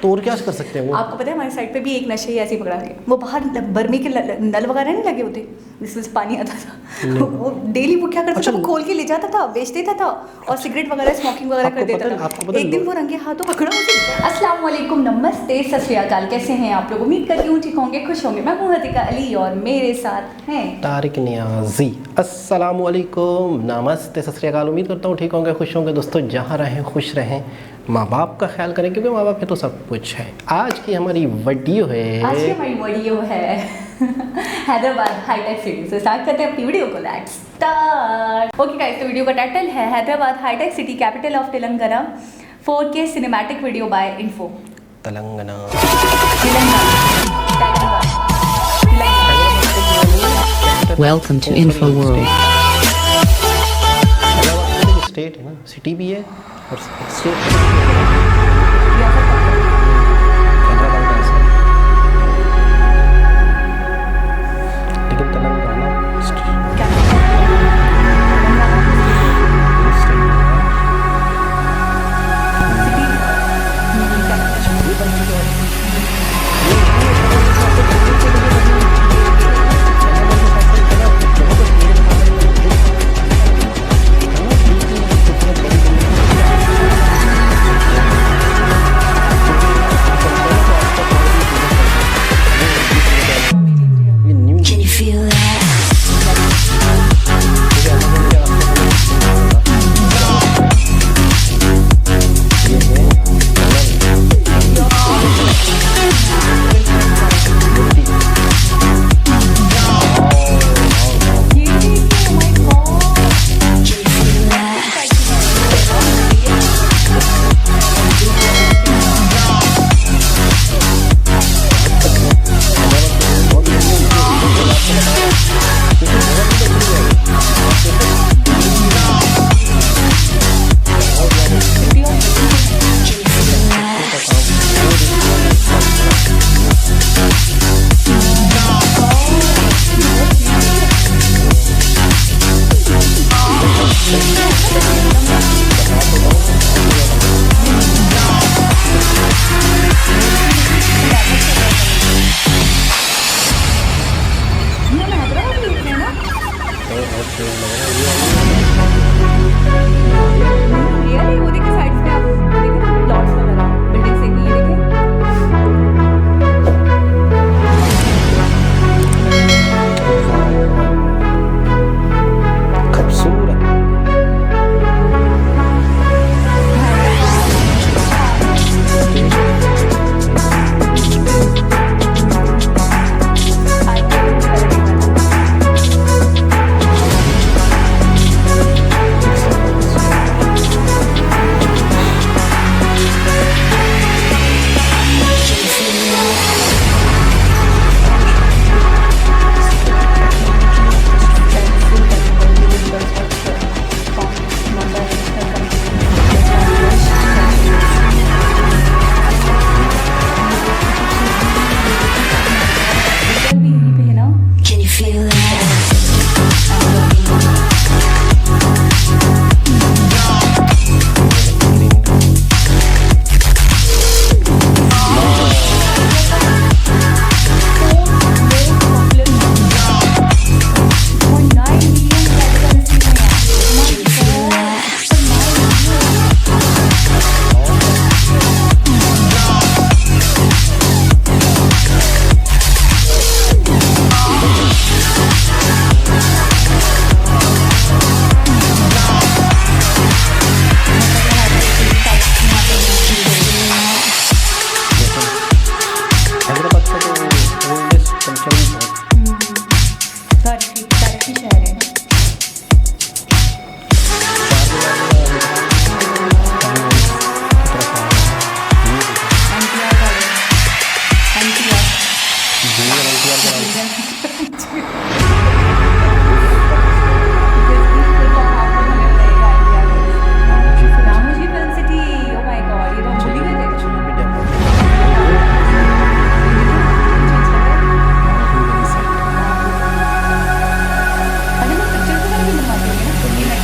तो और क्या कर सकते हैं वो? आपको पता है हमारी साइड पे भी एक नशे ही ऐसे ही पकड़ा के, वो बाहर बर्मी के नल वगैरह नहीं लगे होते जिसमें से पानी आता था, वो डेली वो क्या करता था, वो खोल के ले जाता था, बेच देता था और सिगरेट वगैरह स्मोकिंग वगैरह कर देता था। एक दिन वो रंगे हाथों पकड़ा मुझे। अस्सलाम वालेकुम, नमस्ते, सत श्री अकाल, कैसे हैं आप लोग? उम्मीद करती हूँ ठीक होंगे, खुश होंगे। मैं हूँ हतिका अली और मेरे साथ हैं तारिक नियाजी। अस्सलाम वालेकुम, नमस्ते, सत श्री अकाल। उम्मीद करता हूँ ठीक होंगे, खुश होंगे। दोस्तों जहाँ रहें खुश रहें, माँ बाप का ख्याल करें क्योंकि माँ बाप है तो सब कुछ है। आज की हमारी वीडियो है हैदराबाद हाईटेक सिटी से स्टार्ट करते हैं अपनी वीडियो को। Let's start. ओके गाइस, तो वीडियो का टाइटल है Hyderabad hitech city capital of Telangana 4K cinematic video by info Telangana. Welcome to Info World. State है ना, सिटी भी है और स्टेट लेकिन Telangana Can you feel that? Can you feel that? Hyderabad का जो ओल्डेस्ट कल्चर तारीखी शहर है। Ramoji film city, oh my God, ये तो हम भूल ही गए थे। अरे वो पिक्चर्स वगैरह भी बनवाते होंगे ना, ये मैं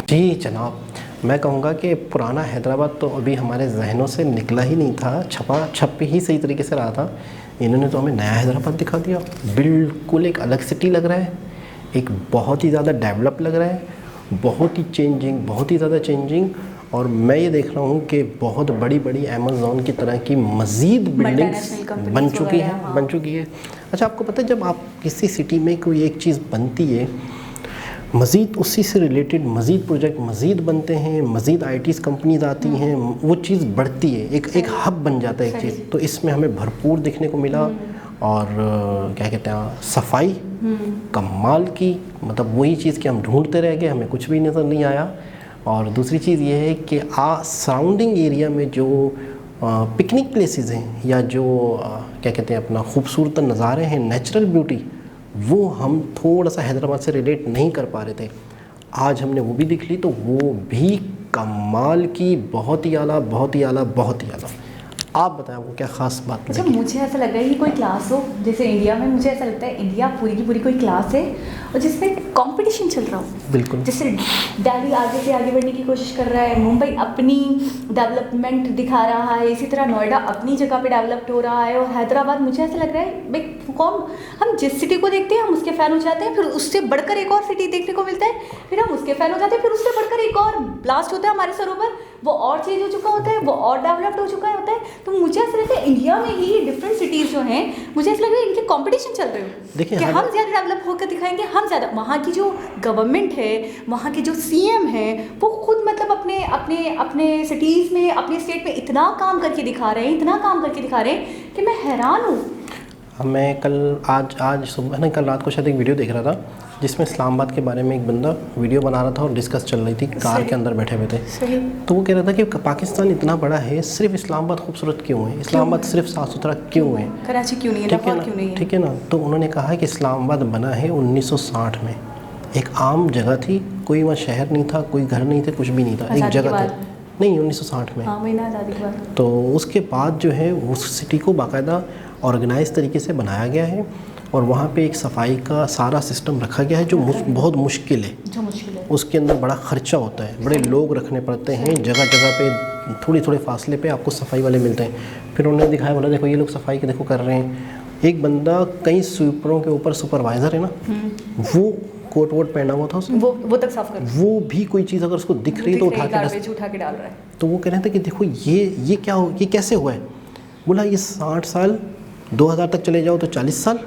जी जनाब, मैं कहूँगा कि पुराना हैदराबाद तो अभी हमारे जहनों से निकला ही नहीं था, छप ही सही तरीके से रहा था। इन्होंने तो हमें नया हैदराबाद दिखा दिया, बिल्कुल एक अलग सिटी लग रहा है, एक बहुत ही ज़्यादा डेवलप लग रहा है, बहुत ही चेंजिंग, बहुत ही ज़्यादा चेंजिंग। और मैं ये देख रहा हूँ कि बहुत बड़ी बड़ी अमेज़ॉन की तरह की मज़ीद बिल्डिंग्स बन चुकी है। अच्छा, आपको पता है जब आप किसी सिटी में कोई एक चीज़ बनती है, मज़ीद उसी से रिलेटेड मज़ीद प्रोजेक्ट मज़ीद बनते हैं, मज़ीद आईटीज़ कंपनीज आती हैं, वो चीज़ बढ़ती है, एक हब बन जाता है एक चीज़। तो इसमें हमें भरपूर देखने को मिला। और क्या कहते हैं, सफाई कमाल की, मतलब वही चीज़ कि हम ढूंढते रह गए, हमें कुछ भी नज़र नहीं आया। और दूसरी चीज़ ये है कि सराउंडिंग एरिया में जो पिकनिक प्लेसेस हैं या जो क्या कहते हैं अपना खूबसूरत नज़ारे हैं, नेचुरल ब्यूटी, वो हम थोड़ा सा हैदराबाद से रिलेट नहीं कर पा रहे थे। आज हमने वो भी देख ली, तो वो भी कमाल की, बहुत ही आला, बहुत ही आला, बहुत ही आला। आप बताएं वो क्या ख़ास बात अच्छा, लगी? मुझे ऐसा लग रहा है कि कोई क्लास हो, जैसे इंडिया में मुझे ऐसा लगता है इंडिया पूरी की पूरी कोई क्लास है और जिसमें कंपटीशन चल रहा हो। बिल्कुल। जैसे दिल्ली आगे से आगे बढ़ने की कोशिश कर रहा है, मुंबई अपनी डेवलपमेंट दिखा रहा है, इसी तरह नोएडा अपनी जगह पे डेवलप्ड हो रहा है, और हैदराबाद मुझे ऐसा लग रहा है भाई हम जिस सिटी को देखते हैं हम उसके फ़ैन हो जाते हैं, फिर उससे बढ़कर एक और सिटी देखने को मिलता है, फिर हम उसके फ़ैन हो जाते हैं, फिर उससे बढ़कर एक और ब्लास्ट होता है हमारे सरों पर, वो और चेंज हो चुका होता है, वो और डेवलप्ड हो चुका होता है। तो मुझे ऐसा लगता है इंडिया में ही डिफरेंट सिटीज़ जो हैं, मुझे ऐसा लग रहा है इनके कंपटीशन चल रहे हो, देखिए कि हम ज़्यादा डेवलप होकर दिखाएंगे, हम ज़्यादा। वहाँ की जो गवर्नमेंट है, वहाँ के जो सीएम है, वो खुद मतलब अपने अपने अपने सिटीज़ में, अपने स्टेट में इतना काम करके दिखा रहे हैं कि मैं हैरान हूँ। मैं आज सुबह नहीं, कल रात को शायद एक वीडियो देख रहा था जिसमें इस्लामाबाद के बारे में एक बंदा वीडियो बना रहा था और डिस्कस चल रही थी, कार के अंदर बैठे हुए थे। सही। तो वो कह रहा था कि पाकिस्तान इतना बड़ा है, सिर्फ इस्लामाबाद खूबसूरत क्यों है, इस्लामाबाद सिर्फ साफ़ सुथरा क्यों है, कराची क्यों नहीं है, लाहौर क्यों नहीं है? ठीक है ना। तो उन्होंने कहा कि इस्लामाबाद बना है 1960 में, एक आम जगह थी, कोई वहाँ शहर नहीं था, कोई घर नहीं थे, कुछ भी नहीं था, एक जगह थी। नहीं, 1960 में। हाँ, महीना आज़ादी के बाद। तो उसके बाद जो है उस सिटी को बाकायदा ऑर्गेनाइज तरीके से बनाया गया है और वहाँ पे एक सफाई का सारा सिस्टम रखा गया है जो बहुत मुश्किल है। उसके अंदर बड़ा ख़र्चा होता है, बड़े लोग रखने पड़ते हैं, जगह जगह पे थोड़े फासले पे आपको सफाई वाले मिलते हैं। फिर उन्होंने दिखाया, बोला देखो ये लोग सफाई के देखो कर रहे हैं। एक बंदा कई स्वीपरों के ऊपर सुपरवाइज़र है ना, वो कोट वोट पहना हुआ था उसने, वो तक साफ कर, वो भी कोई चीज़ अगर उसको दिख रही है तो उठा के डाल रहा है। तो वो कह रहे थे कि देखो ये क्या हो, ये कैसे हुआ है। बोला ये 60 साल, 2000 तक चले जाओ तो 40 साल,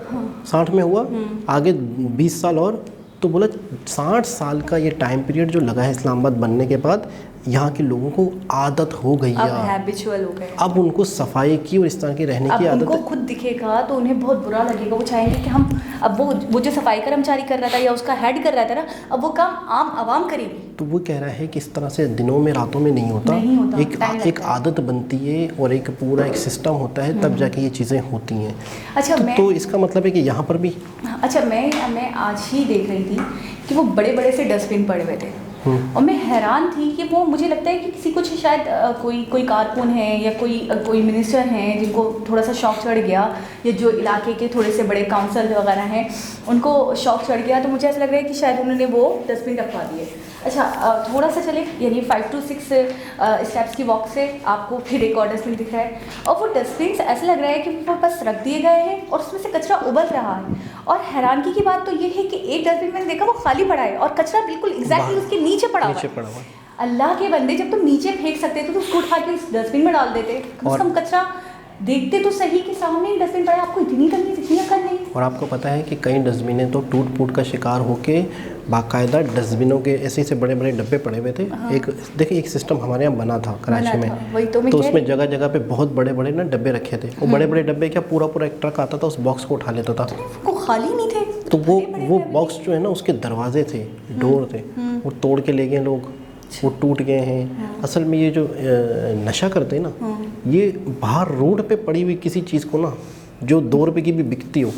60 में हुआ, आगे 20 साल और, तो बोला 60 साल का ये टाइम पीरियड जो लगा है इस्लामाबाद बनने के बाद, यहाँ के लोगों को आदत हो गई है, अब हैबिचुअल हो गए, अब उनको सफाई की और इस तरह की रहने की आदत उनको खुद दिखेगा तो उन्हें बहुत बुरा लगेगा। वो चाहेंगे कि हम अब वो जो सफाई कर्मचारी कर रहा था या उसका हेड कर रहा था ना, अब वो काम आम आवाम करेगी। तो वो कह रहा है कि इस तरह से दिनों में रातों में नहीं होता, एक आदत बनती है और एक पूरा एक सिस्टम होता है, तब जाके ये चीज़ें होती हैं। अच्छा, तो इसका मतलब है कि यहाँ पर भी, अच्छा, मैं आज ही देख रही थी कि वो बड़े बड़े से डस्टबिन पड़े हुए थे और मैं हैरान थी कि वो, मुझे लगता है कि किसी कुछ शायद कोई कारकुन है या कोई मिनिस्टर हैं जिनको थोड़ा सा शौक चढ़ गया, या जो इलाके के थोड़े से बड़े काउंसिल वगैरह हैं उनको शौक चढ़ गया, तो मुझे ऐसा लग रहा है कि शायद उन्होंने वो डस्टबिन रखवा दिए। अच्छा, थोड़ा सा चले, यानी 5 to 6 स्टेप्स की वॉक से आपको फिर एक और डस्टबिन दिख रहा है, और वो डस्टबिन ऐसा लग रहा है कि वो बस रख दिए गए हैं और उसमें से कचरा उबल रहा है। और हैरानगी की बात तो ये है कि एक डस्टबिन मैंने देखा वो खाली पड़ा है और कचरा बिल्कुल एग्जैक्टली उसके नीचे पड़ा हुआ है। अल्लाह के बंदे, जब तुम नीचे फेंक सकते थे तो उसको उठा के उस डस्टबिन में डाल देते, कम से कम कचरा देखते तो सही कि सामने ही डस्टबिन पड़ा, आपको इतनी अकल नहीं। और आपको पता है कि कई डस्टबिनें तो टूट फूट का शिकार होके बाकायदा डस्टबिनों के ऐसे से बड़े बड़े डब्बे पड़े हुए थे। हाँ। एक सिस्टम हमारे यहाँ बना था कराची में, तो उसमें जगह जगह पे बहुत बड़े बड़े ना डब्बे रखे थे। वो बड़े बड़े डब्बे क्या पूरा एक ट्रक आता था, उस बॉक्स को उठा लेता था, वो खाली नहीं थे। तो वो बॉक्स जो है ना, उसके दरवाजे थे, डोर थे, वो तोड़ के ले गए लोग, वो टूट गए हैं। असल में ये जो नशा करते हैं ना, ये बाहर रोड पे पड़ी हुई किसी चीज़ को ना, जो 2 रुपये की भी बिकती हो,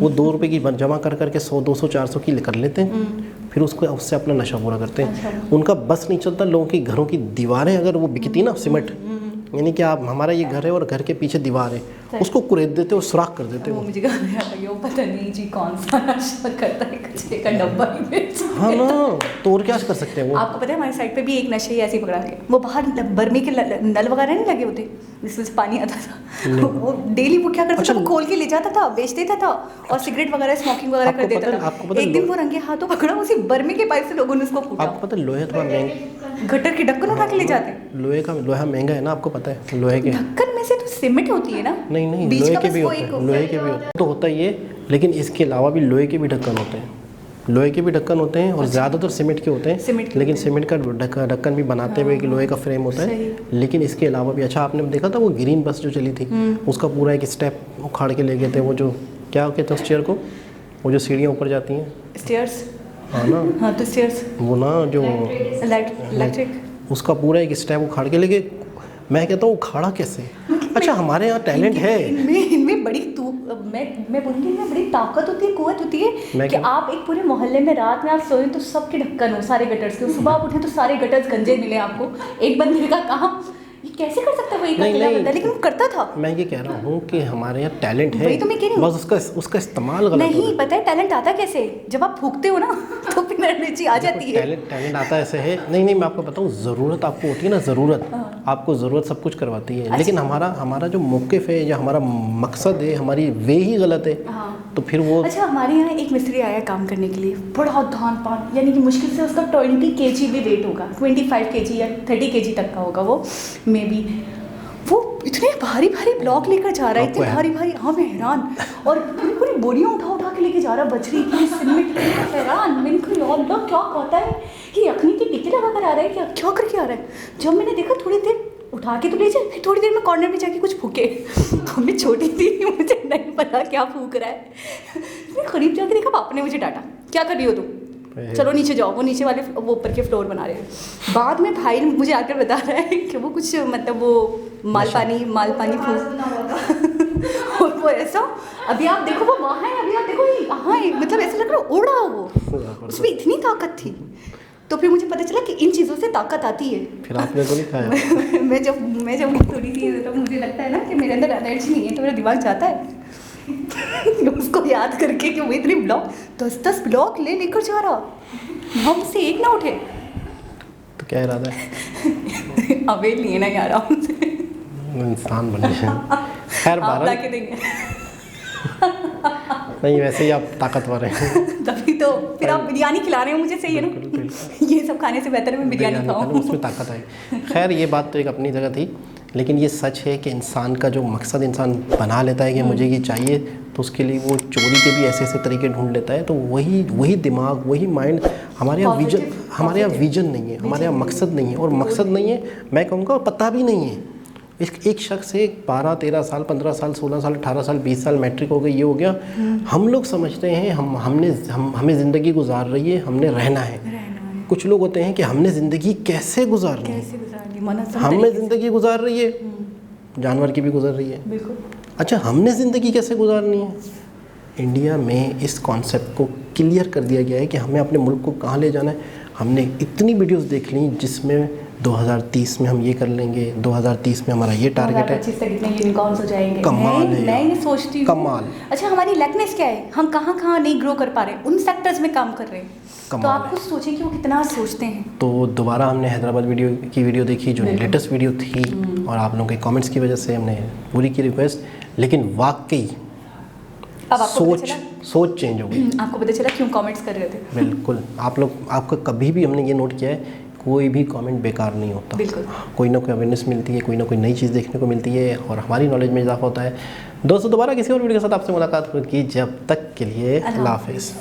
वो 2 रुपये की जमा कर करके 100, 200, 400 की कर लेते हैं, फिर उससे अपना नशा पूरा करते हैं। उनका बस नहीं चलता, लोगों की घरों की दीवारें अगर वो बिकती ना सीमेंट, यानी कि आप हमारा ये घर है और घर के पीछे दीवार है, उसको कुरेद देते हो, सुराख कर देते वो हो। मुझे गाना याद आ गया, वो पता नहीं जी कौन सा नशा करता है, कचरे का डब्बा ही बेच हाँ ना, तो और क्या कर सकते हैं वो। आपको पता है हमारे साइड पे भी एक नशे ऐसे ही पकड़ा गया। वो बाहर बर्मी के नल वगैरह नहीं लगे होते जिसमें से पानी आता था, वो डेली वो क्या करता था, वो खोल के ले जाता था, बेच देता था और सिगरेट वगैरह स्मोकिंग वगैरह कर देता था। एक दिन वो रंगे हाथों पकड़ा, उसी बर्मी के पाइप से लोगों ने उसको कूटा। आपको पता है लोहे थोड़ा महंगा, गटर के ढक्कन उठा के ले जाते। लोहा महंगा है ना, आपको पता है लोहे के। ढक्कन में से तो सीमेंट होती है ना। नहीं बीच लोहे का के बस भी वो होते एक हैं, लोहे के भी होते हैं तो होता ही है, लेकिन इसके अलावा भी लोहे के भी ढक्कन होते हैं। लोहे के भी ढक्कन होते हैं और ज़्यादातर सीमेंट के होते हैं, लेकिन सीमेंट का ढक्कन भी बनाते हुए कि लोहे का फ्रेम होता है। लेकिन इसके अलावा भी, अच्छा आपने देखा था वो ग्रीन बस जो चली थी, उसका पूरा एक स्टेप उखाड़ के ले गए थे, वो जो क्या कहते हैं उस चेयर को, वो जो सीढ़ियाँ ऊपर जाती हैं, स्टेयर्स। हाँ ना, हाँ तो स्टेयर्स, वो ना जो इलेक्ट्रिक, उसका पूरा एक स्टेप उखाड़ के ले गए। मैं कहता हूँ उखाड़ा कैसे? अच्छा हमारे यहाँ टैलेंट है, इनमें बड़ी मैं बोलूँगी इनमें बड़ी ताकत होती है, कुव्वत होती है कि आप एक पूरे मोहल्ले में रात में आप सोए तो सबके ढक्कन हो सारे गटर्स के, सुबह आप उठे तो सारे गटर्स गंजे मिले आपको। एक बंदे का काम ये कैसे कर सकता है, वो एक अकेला बंदा, लेकिन वो करता था। मैं ये कह रहा हूँ कि हमारे यहाँ टैलेंट है, वही तो मैं कह रही हूँ। बस उसका इस्तेमाल गलत नहीं पता है टैलेंट आता कैसे, जब आप फूकते हो ना तो फिर एनर्जी आ जाती है। टैलेंट आता ऐसे है। नहीं मैं आपको बताऊँ, ज़रूरत आपको होती है ना, ज़रूरत आपको ज़रूरत सब कुछ करवाती है। लेकिन हमारा जो मौक़िफ़ है या हमारा मकसद है, हमारी वे ही गलत है। तो फिर वो अच्छा हमारे यहाँ एक मिस्त्री आया काम करने के लिए, बड़ा धान पान, यानी कि मुश्किल से उसका 20 kg भी वेट होगा, 25 kg या 30 kg तक का होगा वो मे बी। वो इतने भारी भारी ब्लॉक लेकर जा रहा है, इतने भारी भारी, हाँ मैं हैरान। और पूरी पूरी बोरियाँ उठा के लेके जा रहा है, बजरी की सीमेंट, हैरान। मैंने कहा यार लोग क्या कहता है कि अखनी की टिक्की लगा कर आ रहा है, क्या करके आ रहा है। जब मैंने देखा थोड़ी देर उठा के तो ले जाए, फिर थोड़ी देर में कॉर्नर में जाके कुछ फूके। तो मैं छोटी थी, मुझे नहीं पता क्या फूक रहा है। मैं करीब जाके देखा, पापा ने मुझे डांटा, क्या कर रही हो तुम, चलो नीचे जाओ। वो नीचे वाले वो ऊपर के फ्लोर बना रहे हैं। बाद में भाई मुझे आकर बता रहा है कि वो कुछ मतलब वो माल पानी फूक और वो ऐसा, अभी आप देखो वो वहाँ है, अभी आप देखो यहाँ है, मतलब ऐसा लग रहा है उड़ा वो, उसमें इतनी ताकत थी। तो फिर मुझे पता चला कि इन चीज़ों से ताकत आती है। फिर आपने तो नहीं खाया? मैं जब थोड़ी सी तो मुझे लगता है ना कि मेरे अंदर एनर्जी नहीं है, तो मेरा दिमाग जाता है उसको याद करके कि वो इतने ब्लॉक 10 ब्लॉक लेकर जा रहा, हमसे एक ना उठे। तो क्या इरादा है? अवेल नहीं है ना यार हमसे, इंसान बने हैं। खैर आप 12 लाके देंगे नहीं, वैसे ही आप ताकतवर हैं। तभी तो फिर आप बिरयानी खिला रहे हो मुझे, सही है ना। ये सब खाने से बेहतर है मैं बिरयानी खाऊं, उसमें ताकत है। खैर ये बात तो एक अपनी जगह थी, लेकिन ये सच है कि इंसान का जो मकसद इंसान बना लेता है कि मुझे ये चाहिए, तो उसके लिए वो चोरी के भी ऐसे तरीके ढूंढ लेता है। तो वही दिमाग, वही माइंड, हमारे यहाँ विजन नहीं है, हमारे यहाँ मकसद नहीं है। और मकसद नहीं है, मैं कहूँगा पता भी नहीं है। एक शख्स से 12, 13 साल, 15 साल, 16 साल, 18 साल, 20 साल, मैट्रिक हो गई, ये हो गया। हम लोग समझते हैं हमें ज़िंदगी गुजार रही है, हमने रहना है। कुछ लोग होते हैं कि हमने ज़िंदगी कैसे गुजारनी है, हमें ज़िंदगी गुजार रही है, जानवर की भी गुजर रही है। बिल्कुल। अच्छा हमने ज़िंदगी कैसे गुजारनी है? इंडिया में इस कॉन्सेप्ट को क्लियर कर दिया गया है कि हमें अपने मुल्क को कहाँ ले जाना है। हमने इतनी वीडियोस देख ली जिसमें 2030 में हम ये कर लेंगे, 2030 में हमारा ये टारगेट है, 2025 तक इतने यूनिकॉर्न्स हो जाएंगे। कमाल है, मैं ये सोचती हूँ कमाल। अच्छा हमारी लैकनेस क्या है, हम कहाँ नहीं ग्रो कर पा रहे, उन सेक्टर्स में काम कर रहे हैं। तो आप कुछ सोचें कि वो कितना सोचते हैं। तो दोबारा हमने हैदराबाद वीडियो देखी जो लेटेस्ट वीडियो थी, और आप लोगों के कमेंट्स की वजह से हमने पूरी की रिक्वेस्ट, लेकिन वाकई अब आपको सोच चेंज हो गई। आपको पता चला क्यों कमेंट्स कर रहे थे। बिल्कुल। आपका कभी भी हमने ये नोट किया है, कोई भी कमेंट बेकार नहीं होता। बिल्कुल। कोई ना कोई अवेयरनेस मिलती है, कोई ना कोई नई चीज़ देखने को मिलती है, और हमारी नॉलेज में इजाफा होता है। दोस्तों दोबारा किसी और वीडियो के साथ आपसे मुलाकात होगी, जब तक के लिए अल्लाह हाफ़िज़।